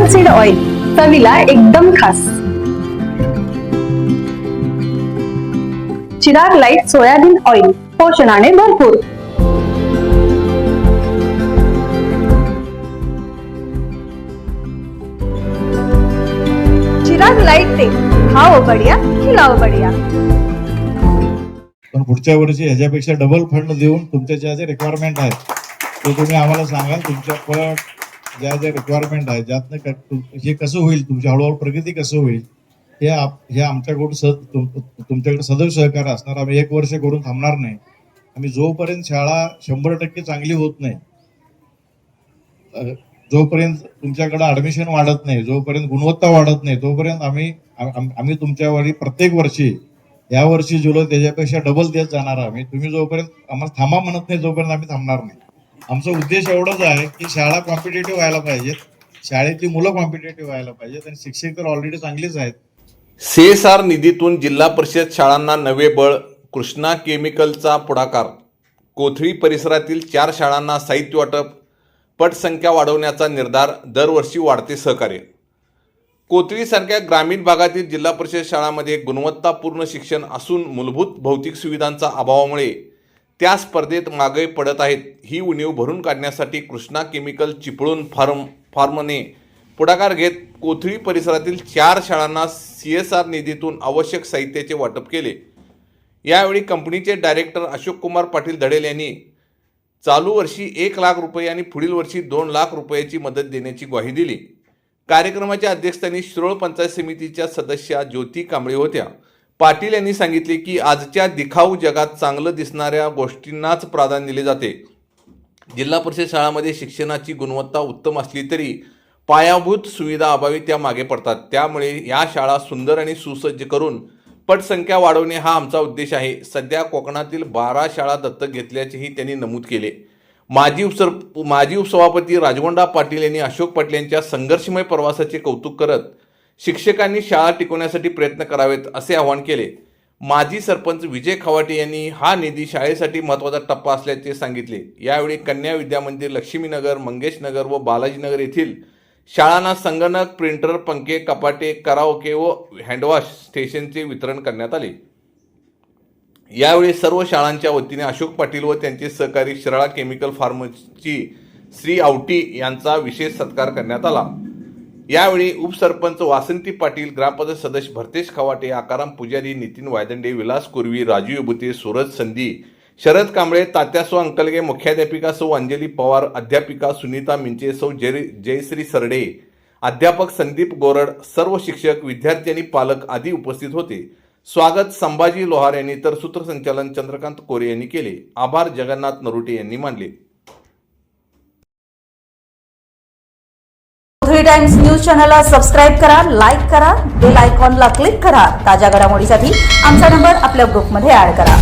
Chemical seed oil, चवीला एकदम खास. चिराग लाईट सोयाबीन ऑइल, पोषणाने भरपूर. चिराग लाईट तेल, खाओ बढ़िया खिलाओ बढ़िया. पण पुढच्या वर्षी ह्याच्यापेक्षा डबल फंड देऊन तुमच्या ज्या ज्या रिक्वायरमेंट आहेत ते तुम्ही आम्हाला सांगाल. तुमच्या पण ज्या ज्या रिक्वायरमेंट आहेत ज्यातनं हे कसं होईल, तुमची हळूहळू प्रगती कसं होईल हे आमच्याकडून तुमच्याकडे सदैव सहकार्य असणार. आम्ही 1 वर्ष करून थांबणार नाही. आम्ही जोपर्यंत शाळा 100% चांगली होत नाही, जोपर्यंत तुमच्याकडे ऍडमिशन वाढत नाही, जोपर्यंत गुणवत्ता वाढत नाही, तोपर्यंत आम्ही तुमच्यावर प्रत्येक वर्षी या वर्षी जुलै त्याच्यापेक्षा डबल देत जाणार आम्ही. तुम्ही जोपर्यंत आम्हाला थांबा म्हणत नाही तोपर्यंत आम्ही थांबणार नाही. आमचा उद्देश एवढाच आहे की शाळा कॉम्पिटेटिव्ह व्हायला पाहिजेत, शाळेतली मुलं कॉम्पिटेटिव्ह व्हायला पाहिजेत आणि शिक्षक तर ऑलरेडी चांगलेच आहेत. CSR निधीतून जिल्हा परिषद शाळांना नवे बळ, कृष्णा केमिकलचा पुढाकार. कोथळी परिसरातील 4 शाळांना साहित्य वाटप, पटसंख्या वाढवण्याचा निर्धार, दरवर्षी वाढते सहकार्य. कोथळीसारख्या ग्रामीण भागातील जिल्हा परिषद शाळांमध्ये गुणवत्तापूर्ण शिक्षण असून मूलभूत भौतिक सुविधांचा अभावामुळे त्या स्पर्धेत मागे पडत आहेत. ही उणीव भरून काढण्यासाठी कृष्णा केमिकल चिपळूण फार्मने पुढाकार घेत कोथळी परिसरातील 4 शाळांना CSR निधीतून आवश्यक साहित्याचे वाटप केले. यावेळी कंपनीचे डायरेक्टर अशोक कुमार पाटील धडेल यांनी चालू वर्षी 1 लाख रुपये आणि पुढील वर्षी 2 लाख रुपयाची मदत देण्याची ग्वाही दिली. कार्यक्रमाच्या अध्यक्षस्थानी शिरोळ पंचायत समितीच्या सदस्या ज्योती कांबळे होत्या. पाटील यांनी सांगितले की आजच्या दिखाऊ जगात चांगलं दिसणाऱ्या गोष्टींनाच प्राधान्य दिले जाते. जिल्हा परिषद शाळांमध्ये शिक्षणाची गुणवत्ता उत्तम असली तरी पायाभूत सुविधा अभावी त्या मागे पडतात. त्यामुळे या शाळा सुंदर आणि सुसज्ज करून पटसंख्या वाढवणे हा आमचा उद्देश आहे. सध्या कोकणातील 12 शाळा दत्तक घेतल्याचेही त्यांनी नमूद केले. माजी उपसभापती राजगोंडा पाटील यांनी अशोक पाटील यांच्या संघर्षमय प्रवासाचे कौतुक करत शिक्षकांनी शाळा टिकवण्यासाठी प्रयत्न करावेत असे आवाहन केले. माजी सरपंच विजय खवाटे यांनी हा निधी शाळेसाठी महत्त्वाचा टप्पा असल्याचे सांगितले. यावेळी कन्या विद्यामंदिर, लक्ष्मीनगर, मंगेशनगर व बालाजीनगर येथील शाळांना संगणक, प्रिंटर, पंखे, कपाटे, कराओके व हँडवॉश स्टेशनचे वितरण करण्यात आले. यावेळी सर्व शाळांच्या वतीने अशोक पाटील व त्यांचे सहकारी शिराळा केमिकल फार्मची श्री आवटी यांचा विशेष सत्कार करण्यात आला. यावेळी उपसरपंच वासंती पाटील, ग्रामपंचायत सदस्य भरतेश खवाटे, आकाराम पुजारी, नितीन वायदंडे, विलास कुर्वी, राजू युबुते, सूरज संधी, शरद कांबळे, तात्यासो अंकलगे, मुख्याध्यापिका सौ अंजली पवार, अध्यापिका सुनीता मिंचे, सौ जयश्री सरडे, अध्यापक संदीप गोरड, सर्व शिक्षक, विद्यार्थी आणि पालक आदी उपस्थित होते. स्वागत संभाजी लोहार यांनी तर सूत्रसंचालन चंद्रकांत कोरे यांनी केले. आभार जगन्नाथ नरुटे यांनी मानले. कोथळी टाइम्स न्यूज चॅनलला सबस्क्राईब करा, लाईक करा, बेल आयकॉनला क्लिक करा. ताज्या घडामोडीसाठी आमचा नंबर आपल्या ग्रुपमध्ये ऍड करा.